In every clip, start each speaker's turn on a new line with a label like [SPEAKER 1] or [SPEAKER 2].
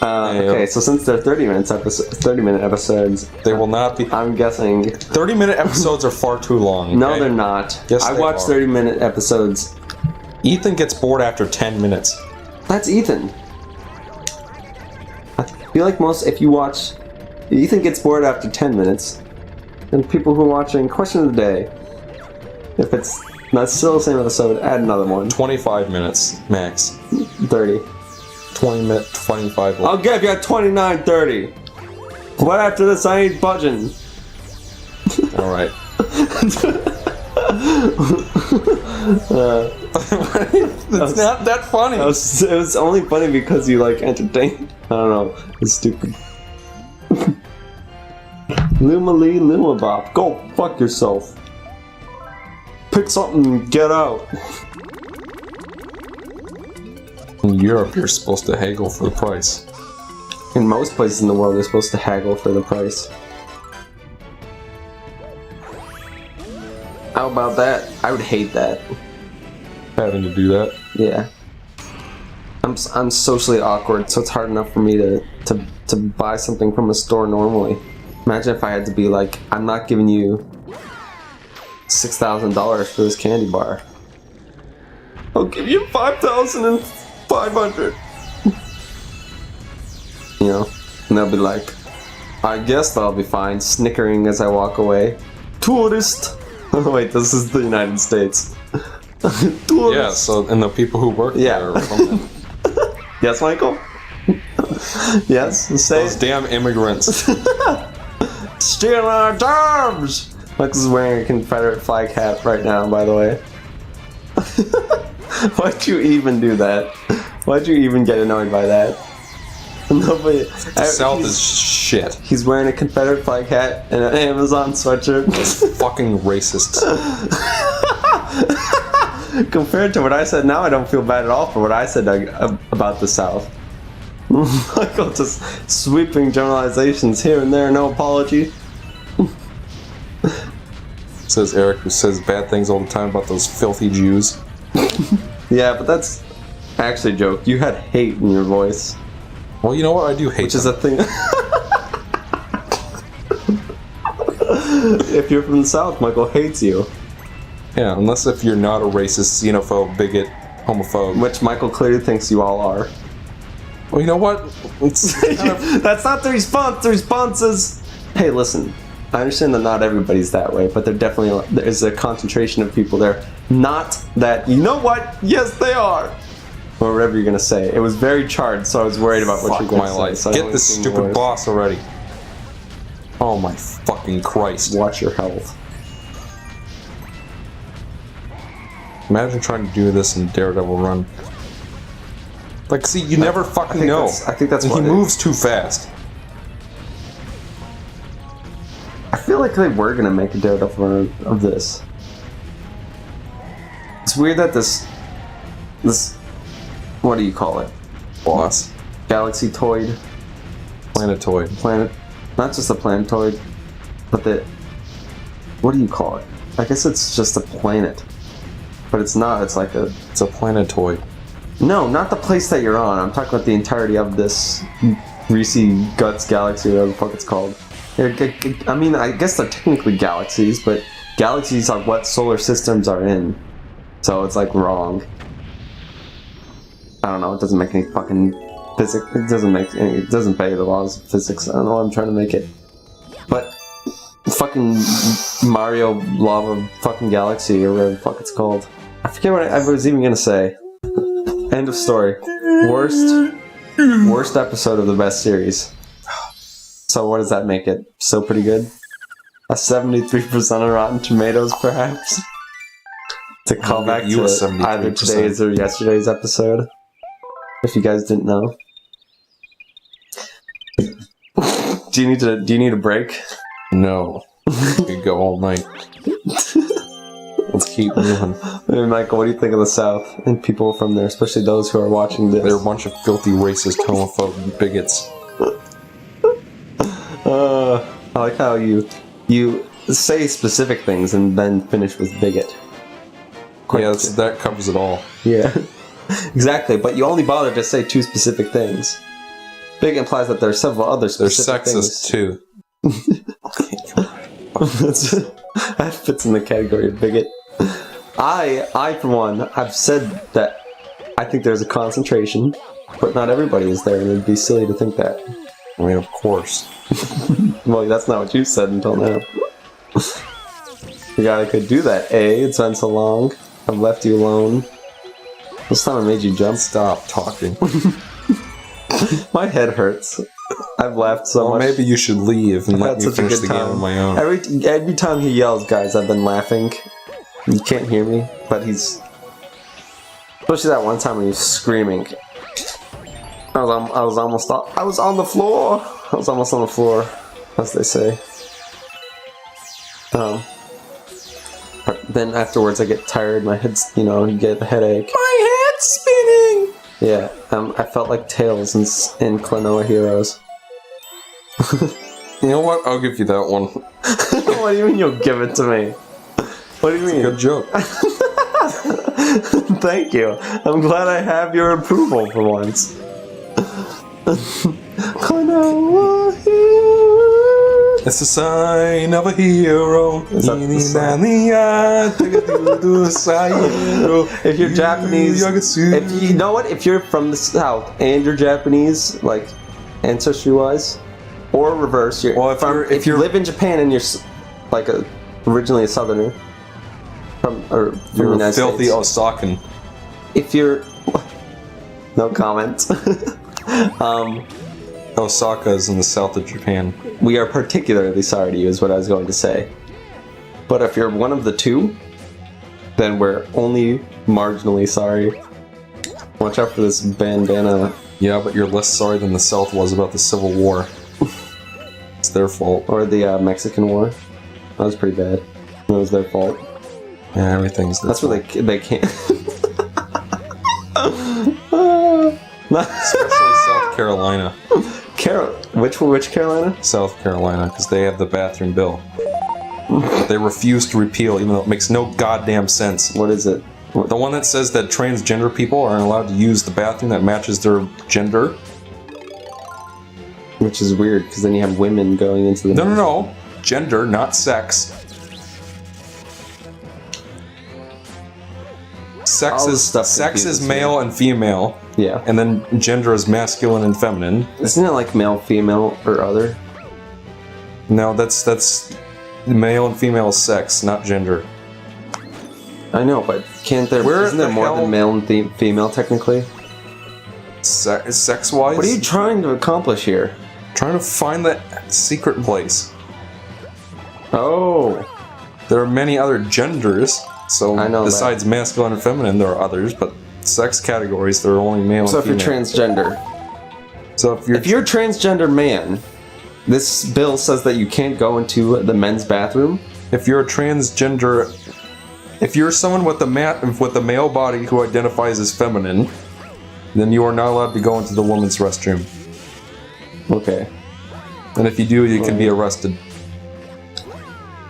[SPEAKER 1] Okay, so since they're 30-minute episodes,
[SPEAKER 2] they will not be.
[SPEAKER 1] I'm guessing
[SPEAKER 2] 30-minute episodes are far too long. Okay?
[SPEAKER 1] No, they're not.
[SPEAKER 2] Yes,
[SPEAKER 1] I
[SPEAKER 2] they
[SPEAKER 1] watch
[SPEAKER 2] are.
[SPEAKER 1] 30-minute episodes.
[SPEAKER 2] Ethan gets bored after 10 minutes.
[SPEAKER 1] That's Ethan. I feel like if you watch, Ethan gets bored after 10 minutes, and people who are watching Question of the Day, if it's not still the same episode, add another one.
[SPEAKER 2] 25 minutes max.
[SPEAKER 1] 30.
[SPEAKER 2] 20 minutes, 25.
[SPEAKER 1] I'll give you a 29:30. But after this, I ain't budging.
[SPEAKER 2] All right. It's not that funny.
[SPEAKER 1] It was only funny because you entertained. I don't know. It's stupid. Luma Lee, Luma Bop. Go fuck yourself. Pick something and get out.
[SPEAKER 2] In Europe, you're supposed to haggle for the price.
[SPEAKER 1] In most places in the world, you're supposed to haggle for the price. How about that? I would hate that.
[SPEAKER 2] Having to do that.
[SPEAKER 1] Yeah. I'm socially awkward, so it's hard enough for me to buy something from a store normally. Imagine if I had to be like, I'm not giving you $6,000 for this candy bar. I'll give you $5,500. You know, and they'll be like, I guess that'll be fine, snickering as I walk away. Tourist. Oh wait, this is the United States. Tourist.
[SPEAKER 2] Yeah, so, and the people who work there are from them.
[SPEAKER 1] Yes, Michael? Yes, say
[SPEAKER 2] Those damn immigrants.
[SPEAKER 1] Stealing our jobs! Michael's wearing a Confederate flag hat right now, by the way. Why'd you even do that? Why'd you even get annoyed by that? Nobody.
[SPEAKER 2] The South is shit.
[SPEAKER 1] He's wearing a Confederate flag hat and an Amazon sweatshirt.
[SPEAKER 2] Fucking racists.
[SPEAKER 1] Compared to what I said now, I don't feel bad at all for what I said about the South. Michael just sweeping generalizations here and there, no apology.
[SPEAKER 2] Says Eric, who says bad things all the time about those filthy Jews.
[SPEAKER 1] Yeah, but that's actually a joke. You had hate in your voice.
[SPEAKER 2] Well, you know what? I do hate
[SPEAKER 1] Which is a thing. If you're from the South, Michael hates you.
[SPEAKER 2] Yeah, unless if you're not a racist, xenophobe, bigot, homophobe.
[SPEAKER 1] Which Michael clearly thinks you all are.
[SPEAKER 2] Well, you know what? It's kind of...
[SPEAKER 1] That's not the response. The response is, hey, listen, I understand that not everybody's that way, but there's a concentration of people there. Not that, you know what? Yes, they are. Or whatever you're going to say. It was very charged, so I was worried about what you're going to say.
[SPEAKER 2] Life.
[SPEAKER 1] So
[SPEAKER 2] Get this stupid boss already. Oh my fucking Christ.
[SPEAKER 1] Watch your health.
[SPEAKER 2] Imagine trying to do this in Daredevil Run. Like, see, you never fucking know.
[SPEAKER 1] I think that's
[SPEAKER 2] and
[SPEAKER 1] what
[SPEAKER 2] he moves too fast.
[SPEAKER 1] I feel like they were going to make a Daredevil Run of this. It's weird that this, what do you call it?
[SPEAKER 2] Boss.
[SPEAKER 1] Galaxy Toid.
[SPEAKER 2] Planetoid.
[SPEAKER 1] Planet. Not just a planetoid, but what do you call it? I guess it's just a planet. But it's not, it's like a...
[SPEAKER 2] It's a planetoid.
[SPEAKER 1] No, not the place that you're on. I'm talking about the entirety of this greasy guts galaxy, whatever the fuck it's called. I mean, I guess they're technically galaxies, but galaxies are what solar systems are in. So it's like wrong. I don't know, it doesn't make any fucking physics. It doesn't obey the laws of physics. I don't know why I'm trying to make it. But fucking Mario Lava fucking Galaxy or whatever the fuck it's called. I forget what I was even gonna say. End of story. Worst episode of the best series. So what does that make it? Still pretty good? A 73% on Rotten Tomatoes, perhaps? To call back to either today's or yesterday's episode. If you guys didn't know. Do you need a break?
[SPEAKER 2] No. We could go all night. Let's keep moving.
[SPEAKER 1] Hey, Michael, what do you think of the South and people from there, especially those who are watching this?
[SPEAKER 2] They're a bunch of filthy, racist, homophobe bigots.
[SPEAKER 1] I like how you say specific things and then finish with bigot.
[SPEAKER 2] Yeah, that covers it all.
[SPEAKER 1] Yeah. Exactly, but you only bother to say 2 specific things. Big implies that there are several other
[SPEAKER 2] They're
[SPEAKER 1] specific
[SPEAKER 2] sexist too.
[SPEAKER 1] That fits in the category of bigot. I for one, I've said that I think there's a concentration, but not everybody is there, and it'd be silly to think that.
[SPEAKER 2] I mean, of course.
[SPEAKER 1] Well, that's not what you said until now. You gotta could do that, eh? It's been so long. I've left you alone. This time I made you jump.
[SPEAKER 2] Stop talking.
[SPEAKER 1] My head hurts. I've laughed so
[SPEAKER 2] Well,
[SPEAKER 1] much.
[SPEAKER 2] maybe you should leave and let me finish the game on my own.
[SPEAKER 1] Every time he yells, guys, I've been laughing. You can't hear me, but he's... Especially that one time when he was screaming. I was almost on the floor. I was almost on the floor, as they say. But then afterwards I get tired, my head's, you get a headache.
[SPEAKER 2] My head's spinning!
[SPEAKER 1] Yeah, I felt like Tails in Klonoa Heroes.
[SPEAKER 2] You know what? I'll give you that one.
[SPEAKER 1] What do you mean you'll give it to me? What do you mean?
[SPEAKER 2] Good joke.
[SPEAKER 1] Thank you. I'm glad I have your approval for once. Klonoa Heroes.
[SPEAKER 2] It's a sign of a hero.
[SPEAKER 1] Is that the song? If you're Japanese, if you know what, if you're from the South and you're Japanese, like ancestry-wise, or reverse, if you live in Japan and you're like originally a Southerner from the United
[SPEAKER 2] filthy
[SPEAKER 1] States,
[SPEAKER 2] Osakan.
[SPEAKER 1] if you're no comment.
[SPEAKER 2] Osaka is in the south of Japan.
[SPEAKER 1] We are particularly sorry to you, is what I was going to say. But if you're one of the two, then we're only marginally sorry. Watch out for this bandana.
[SPEAKER 2] Yeah, but you're less sorry than the South was about the Civil War. It's their fault.
[SPEAKER 1] Or the Mexican War. That was pretty bad. That was their fault.
[SPEAKER 2] Yeah, everything's their
[SPEAKER 1] That's
[SPEAKER 2] fault.
[SPEAKER 1] what they can't.
[SPEAKER 2] Especially South Carolina.
[SPEAKER 1] Which Carolina?
[SPEAKER 2] South Carolina, because they have the bathroom bill. They refuse to repeal, even though it makes no goddamn sense.
[SPEAKER 1] What is it?
[SPEAKER 2] The one that says that transgender people aren't allowed to use the bathroom that matches their gender.
[SPEAKER 1] Which is weird, because then you have women going into the...
[SPEAKER 2] No. Gender, not sex. Sex is male and female.
[SPEAKER 1] Yeah.
[SPEAKER 2] And then gender is masculine and feminine.
[SPEAKER 1] Isn't it like male, female, or other?
[SPEAKER 2] No, that's male and female sex, not gender.
[SPEAKER 1] I know, but isn't there more than male and female technically?
[SPEAKER 2] Sex-wise?
[SPEAKER 1] What are you trying to accomplish here?
[SPEAKER 2] Trying to find that secret place.
[SPEAKER 1] Oh.
[SPEAKER 2] There are many other genders, so
[SPEAKER 1] I know
[SPEAKER 2] besides masculine and feminine, there are others, but sex categories, there are only male
[SPEAKER 1] So
[SPEAKER 2] and
[SPEAKER 1] if
[SPEAKER 2] female.
[SPEAKER 1] you're transgender.
[SPEAKER 2] So if you're
[SPEAKER 1] transgender man, this bill says that you can't go into the men's bathroom.
[SPEAKER 2] If you're a transgender, if you're someone with a male body who identifies as feminine, then you are not allowed to go into the women's restroom.
[SPEAKER 1] Okay.
[SPEAKER 2] And if you do, you can be arrested.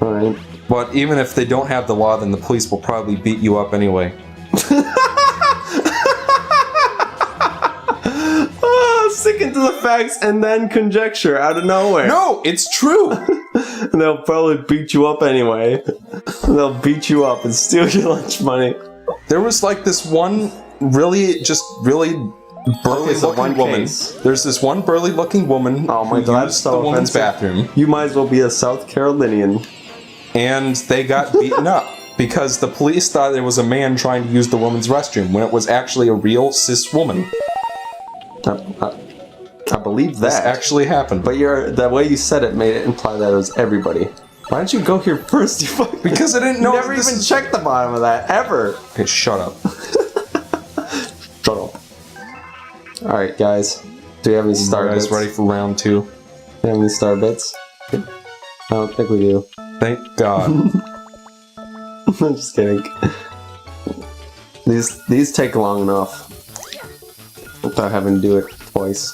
[SPEAKER 1] Alright.
[SPEAKER 2] But even if they don't have the law, then the police will probably beat you up anyway.
[SPEAKER 1] Sticking to the facts and then conjecture out of nowhere.
[SPEAKER 2] No, it's true!
[SPEAKER 1] And they'll probably beat you up anyway. They'll beat you up and steal your lunch money.
[SPEAKER 2] There was like this one really burly looking woman.
[SPEAKER 1] Case.
[SPEAKER 2] There's this one burly looking woman
[SPEAKER 1] Oh my
[SPEAKER 2] who
[SPEAKER 1] god,
[SPEAKER 2] used
[SPEAKER 1] so
[SPEAKER 2] the woman's
[SPEAKER 1] offensive.
[SPEAKER 2] bathroom.
[SPEAKER 1] You might as well be a South Carolinian.
[SPEAKER 2] And they got beaten up because the police thought it was a man trying to use the woman's restroom when it was actually a real cis woman.
[SPEAKER 1] I believe that.
[SPEAKER 2] This actually happened.
[SPEAKER 1] But the way you said it made it imply that it was everybody. Why didn't you go here first, you fucking...
[SPEAKER 2] Because I didn't know...
[SPEAKER 1] You never even checked the bottom of that, ever!
[SPEAKER 2] Okay, shut up.
[SPEAKER 1] Shut up. Alright, guys. Do we have any star bits?
[SPEAKER 2] You guys ready for round 2?
[SPEAKER 1] Do we have any star bits? I don't think we do.
[SPEAKER 2] Thank God.
[SPEAKER 1] I'm just kidding. These take long enough without having to do it twice.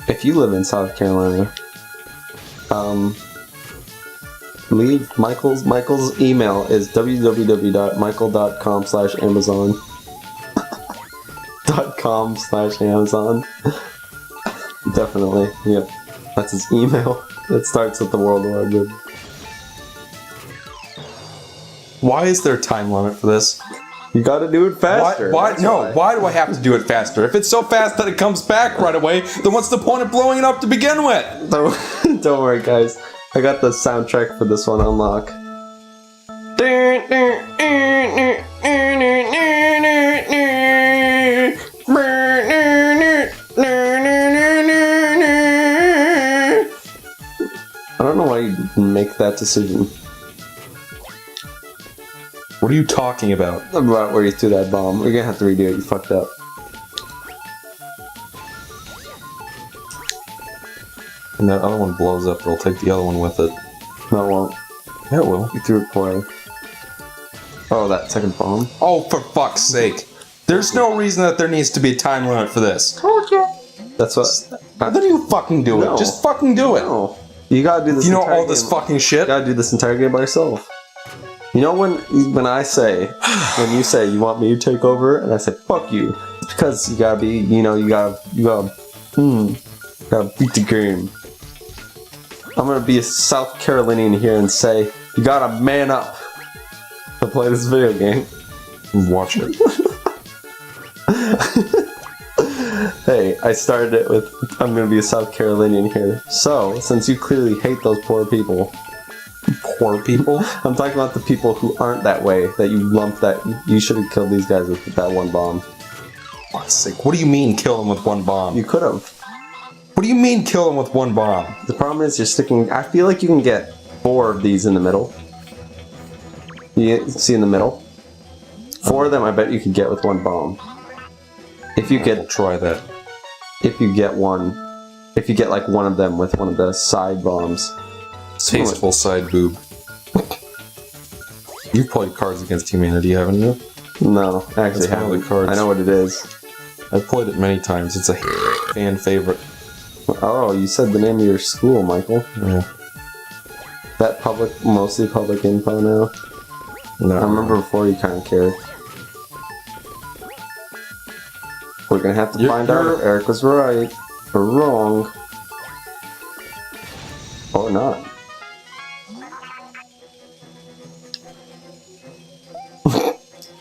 [SPEAKER 1] If you live in South Carolina, Leave Michael's email is www.michael.com/amazon. .com/amazon. Definitely, yep. That's his email. It starts with the World Wide Web.
[SPEAKER 2] Why is there a time limit for this?
[SPEAKER 1] You gotta do it faster.
[SPEAKER 2] Why do I have to do it faster? If it's so fast that it comes back right away, then what's the point of blowing it up to begin with?
[SPEAKER 1] Don't worry, guys. I got the soundtrack for this one on lock. I don't know why you make that decision.
[SPEAKER 2] What are you talking about?
[SPEAKER 1] About where you threw that bomb. We're gonna have to redo it. You fucked up.
[SPEAKER 2] And that other one blows up, it'll take the other one with it.
[SPEAKER 1] No, it won't.
[SPEAKER 2] Yeah, it will.
[SPEAKER 1] You threw it poorly. Oh, that second bomb?
[SPEAKER 2] Oh, for fuck's sake. There's no reason that there needs to be a time limit for this.
[SPEAKER 1] Told you. That's what.
[SPEAKER 2] How do you fucking do
[SPEAKER 1] No.
[SPEAKER 2] it? Just fucking do it.
[SPEAKER 1] No. You gotta do this.
[SPEAKER 2] You know
[SPEAKER 1] entire
[SPEAKER 2] all this
[SPEAKER 1] game.
[SPEAKER 2] fucking shit?
[SPEAKER 1] You gotta do this entire game by yourself. You know when you say you want me to take over, and I say fuck you, it's because you gotta be, you gotta beat the game. I'm gonna be a South Carolinian here and say you gotta man up to play this video game.
[SPEAKER 2] Watch it.
[SPEAKER 1] Hey, I started it with I'm gonna be a South Carolinian here. So since you clearly hate those poor people.
[SPEAKER 2] Poor people?
[SPEAKER 1] I'm talking about the people who aren't that way, that you lumped that you should have killed these guys with that one bomb.
[SPEAKER 2] Fuck's sake. What do you mean kill them with one bomb?
[SPEAKER 1] You could have.
[SPEAKER 2] What do you mean kill them with one bomb?
[SPEAKER 1] The problem is you're sticking. I feel like you can get 4 of these in the middle. You see in the middle? 4 of them I bet you could get with one bomb. If you get
[SPEAKER 2] Try that.
[SPEAKER 1] if you get like one of them with one of the side bombs.
[SPEAKER 2] Tasteful side boob. You've played Cards Against Humanity, haven't you?
[SPEAKER 1] No, I actually
[SPEAKER 2] That's one of the
[SPEAKER 1] haven't.
[SPEAKER 2] cards.
[SPEAKER 1] I know what it is.
[SPEAKER 2] I've played it many times. It's a fan favorite.
[SPEAKER 1] Oh, you said the name of your school, Michael.
[SPEAKER 2] Yeah.
[SPEAKER 1] That mostly public info now.
[SPEAKER 2] No.
[SPEAKER 1] I remember before you kind of cared. We're gonna have to find out if Eric was right or wrong. Or not.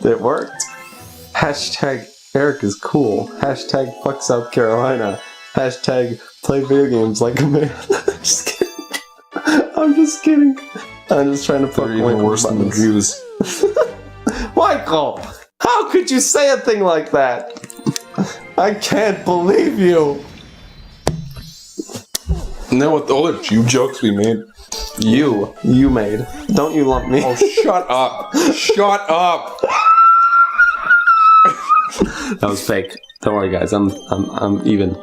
[SPEAKER 1] It worked. Hashtag Eric is cool. Hashtag fuck South Carolina. Hashtag play video games like a man. Just kidding. I'm just kidding. I'm just trying to fuck
[SPEAKER 2] They're even worse than the Jews.
[SPEAKER 1] Michael! How could you say a thing like that? I can't believe you!
[SPEAKER 2] And then with all the Jew jokes we made.
[SPEAKER 1] You made. Don't you lump me?
[SPEAKER 2] Oh, shut up. Shut up.
[SPEAKER 1] That was fake. Don't worry, guys. I'm even.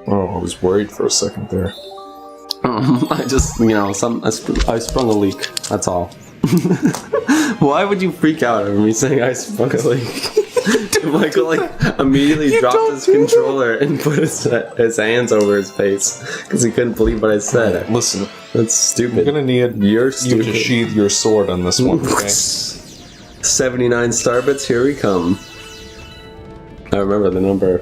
[SPEAKER 2] Oh, I was worried for a second there.
[SPEAKER 1] I just, I sprung a leak. That's all. Why would you freak out over me saying I sprung a leak? Michael immediately dropped his controller and put his hands over his face because he couldn't believe what I said.
[SPEAKER 2] Listen,
[SPEAKER 1] That's stupid.
[SPEAKER 2] I'm gonna need
[SPEAKER 1] You're
[SPEAKER 2] you
[SPEAKER 1] stupid.
[SPEAKER 2] to sheathe your sword on this one, okay?
[SPEAKER 1] 79 starbits, here we come. I remember the number.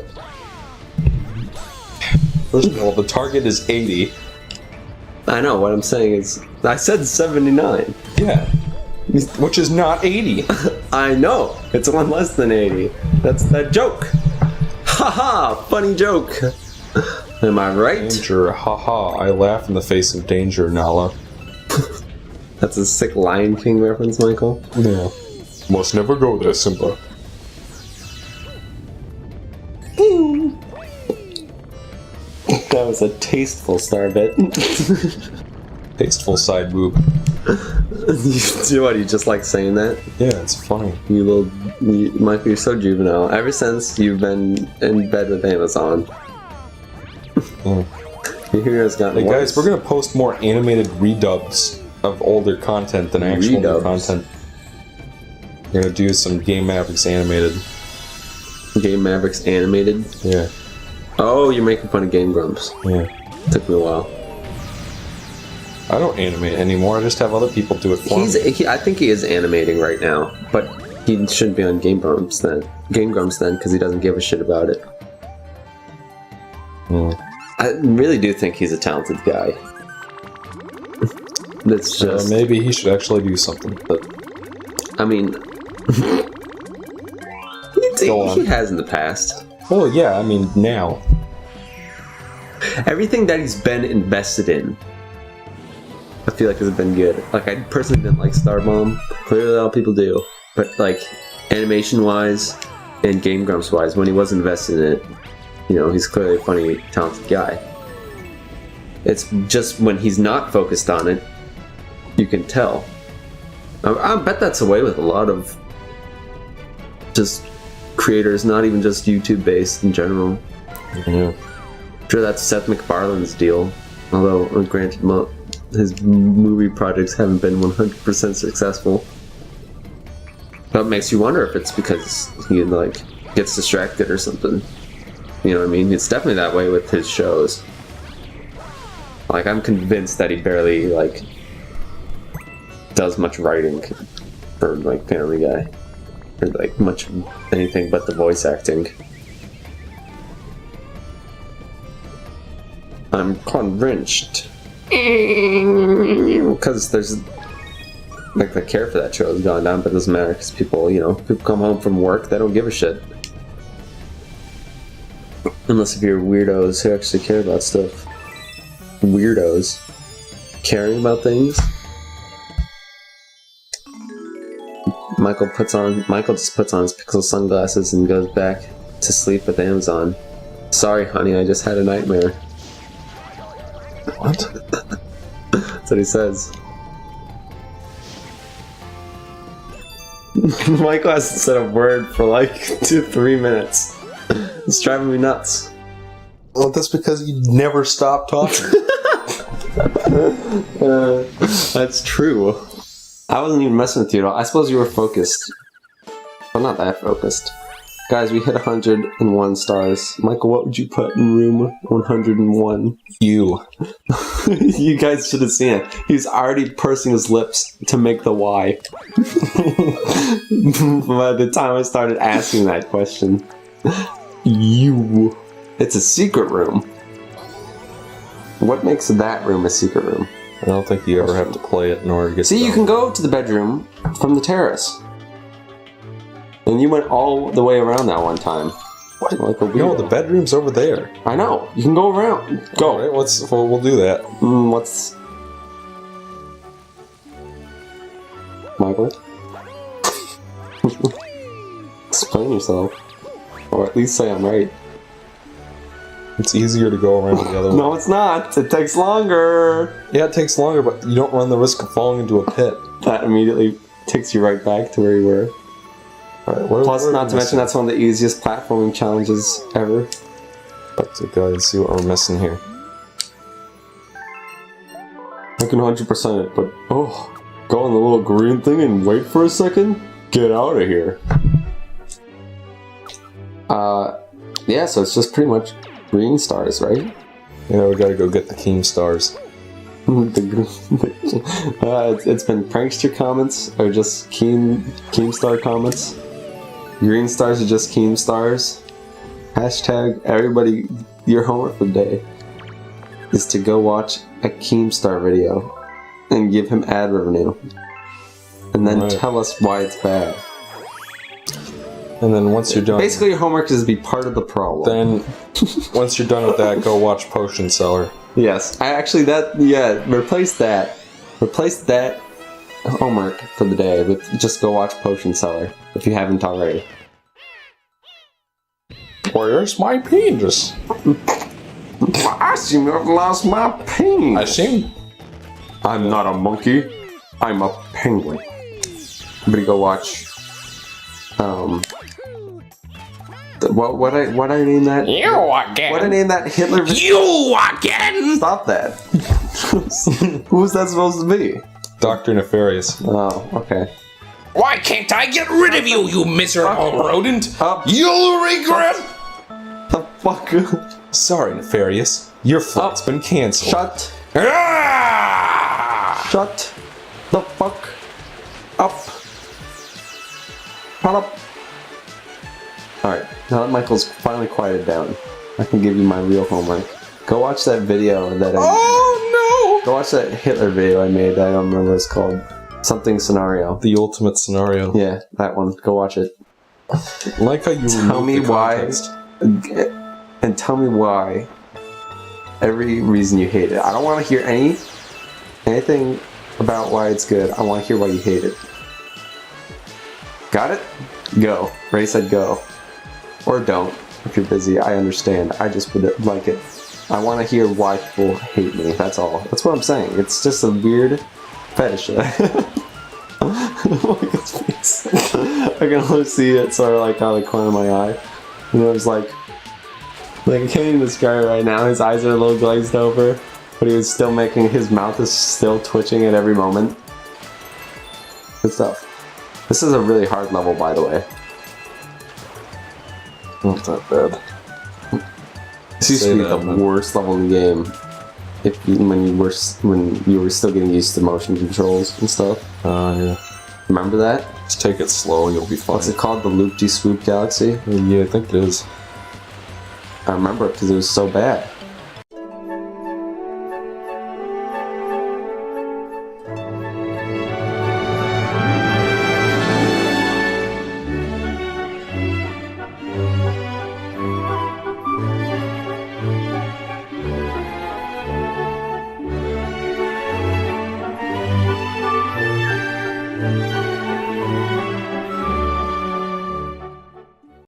[SPEAKER 2] First of all, the target is 80.
[SPEAKER 1] I know, what I'm saying is, I said 79.
[SPEAKER 2] Yeah. Which is not 80.
[SPEAKER 1] I know, it's one less than 80. That's that joke. Haha, funny joke. Am I right?
[SPEAKER 2] Danger, haha, I laugh in the face of danger, Nala.
[SPEAKER 1] That's a sick Lion King reference, Michael.
[SPEAKER 2] Yeah. Must never go there, Simba.
[SPEAKER 1] That was a tasteful starbit.
[SPEAKER 2] Tasteful side boob.
[SPEAKER 1] What, you just like saying that?
[SPEAKER 2] Yeah, it's funny.
[SPEAKER 1] Michael, you're so juvenile. Ever since you've been in bed with Amazon. Your hero's gotten
[SPEAKER 2] Hey
[SPEAKER 1] worse.
[SPEAKER 2] guys, we're gonna post more animated redubs of older content than actual new
[SPEAKER 1] Redubs?
[SPEAKER 2] content. We're gonna do some Game Mavericks animated.
[SPEAKER 1] Game Mavericks animated.
[SPEAKER 2] Yeah.
[SPEAKER 1] Oh, you're making fun of Game Grumps.
[SPEAKER 2] Yeah.
[SPEAKER 1] Took me a while.
[SPEAKER 2] I don't animate anymore. I just have other people do it for me.
[SPEAKER 1] I think he is animating right now, but he shouldn't be on Game Grumps then, because he doesn't give a shit about it. I really do think he's a talented guy. That's just
[SPEAKER 2] maybe he should actually do something.
[SPEAKER 1] But I mean, he has in the past.
[SPEAKER 2] Oh yeah, I mean now.
[SPEAKER 1] Everything that he's been invested in, I feel like has been good. Like, I personally didn't like Starbomb. Clearly, a lot of people do. But like, animation-wise and Game Grumps-wise, when he was invested in it, you know, he's clearly a funny, talented guy. It's just when he's not focused on it, you can tell. I bet that's the way with a lot of just creators, not even just YouTube-based in general.
[SPEAKER 2] Yeah.
[SPEAKER 1] I'm sure that's Seth MacFarlane's deal. Although, granted, his movie projects haven't been 100% successful. But it makes you wonder if it's because he, like, gets distracted or something. You know what I mean? It's definitely that way with his shows. Like, I'm convinced that he barely, like, does much writing for, like, Family Guy. Or, like, much anything but the voice acting. I'm convinced. Because there's... like, the care for that show has gone down, but it doesn't matter because people, you know, people come home from work, they don't give a shit. Unless if you're weirdos who actually care about stuff. Weirdos. Caring about things. Michael just puts on his pixel sunglasses and goes back to sleep with Amazon. Sorry, honey, I just had a nightmare.
[SPEAKER 2] What?
[SPEAKER 1] That's what he says. Michael hasn't said a word for like 2-3 minutes. It's driving me nuts.
[SPEAKER 2] Well, that's because you never stop talking.
[SPEAKER 1] That's true. I wasn't even messing with you at all. I suppose you were focused. But not that focused. Guys, we hit 101 stars. Michael, what would you put in room 101?
[SPEAKER 2] You.
[SPEAKER 1] You guys should have seen it. He's already pursing his lips to make the Y. By the time I started asking that question. You. It's a secret room. What makes that room a secret room?
[SPEAKER 2] I don't think you ever have to play it in order to get
[SPEAKER 1] See, you can go to the bedroom from the terrace. And you went all the way around that one time.
[SPEAKER 2] What?
[SPEAKER 1] Like a
[SPEAKER 2] No,
[SPEAKER 1] weirdo.
[SPEAKER 2] the bedroom's over there.
[SPEAKER 1] I know. You can go around. Go.
[SPEAKER 2] All right, we'll do that.
[SPEAKER 1] What's... Michael? Explain yourself. Or at least say I'm right.
[SPEAKER 2] It's easier to go around the other way.
[SPEAKER 1] No, it's not. It takes longer.
[SPEAKER 2] Yeah, it takes longer, but you don't run the risk of falling into a pit.
[SPEAKER 1] That immediately takes you right back to where you were.
[SPEAKER 2] All right,
[SPEAKER 1] Plus, not to mention, that's one of the easiest platforming challenges ever.
[SPEAKER 2] Let's go ahead and see what we're missing here.
[SPEAKER 1] I can 100% it, but go on the little green thing and wait for a second? Get out of here. Yeah, so it's just pretty much green stars, right?
[SPEAKER 2] Yeah, we gotta go get the Keem stars.
[SPEAKER 1] It's been prankster comments, or just Keemstar comments. Green stars are just Keemstars. Hashtag everybody, your homework for the day is to go watch a Keemstar video and give him ad revenue. And then tell us why it's bad.
[SPEAKER 2] And then once you're done...
[SPEAKER 1] Basically, your homework is to be part of the problem.
[SPEAKER 2] Then, once you're done with that, go watch Potion Seller.
[SPEAKER 1] Yes. Replace that. Replace that homework for the day with just go watch Potion Seller, if you haven't already.
[SPEAKER 2] Where's my penis?
[SPEAKER 1] I seem to have lost my penis. I'm not a monkey. I'm a penguin. Everybody go watch... What I name that?
[SPEAKER 3] You again.
[SPEAKER 1] What I name that Hitler?
[SPEAKER 3] You again.
[SPEAKER 1] Stop that. Who's that supposed to be?
[SPEAKER 2] Dr. Nefarious.
[SPEAKER 1] Oh, okay.
[SPEAKER 3] Why can't I get rid of you, you miserable rodent? You'll regret.
[SPEAKER 1] The fuck?
[SPEAKER 2] Sorry, Nefarious. Your flight's been cancelled.
[SPEAKER 1] Shut.
[SPEAKER 3] Ah!
[SPEAKER 1] Shut the fuck up. Shut up. Alright, now that Michael's finally quieted down, I can give you my real homework. Go watch that video that Go watch that Hitler video I made. I don't remember what it's called. Something scenario.
[SPEAKER 2] The ultimate scenario.
[SPEAKER 1] Yeah, that one. Go watch it.
[SPEAKER 2] I like how you
[SPEAKER 1] Tell me why. And tell me why. Every reason you hate it. I don't want to hear anything about why it's good. I want to hear why you hate it. Got it? Go. Ray said go. Or don't. If you're busy, I understand. I just would like it. I want to hear why people hate me. That's all. That's what I'm saying. It's just a weird fetish. Look at his face. I can only see it sort of like out of the corner of my eye. And it was like I can't even describe it right now. His eyes are a little glazed over, but he was still making, his mouth is still twitching at every moment. Good stuff. This is a really hard level, by the way.
[SPEAKER 2] Not that bad.
[SPEAKER 1] This used to be the worst level in the game. When you were still getting used to motion controls and stuff.
[SPEAKER 2] Yeah.
[SPEAKER 1] Remember that?
[SPEAKER 2] Just take it slow, you'll be fine.
[SPEAKER 1] What's it called? The Loop-de-Swoop Galaxy?
[SPEAKER 2] Yeah, I think it is.
[SPEAKER 1] I remember it because it was so bad.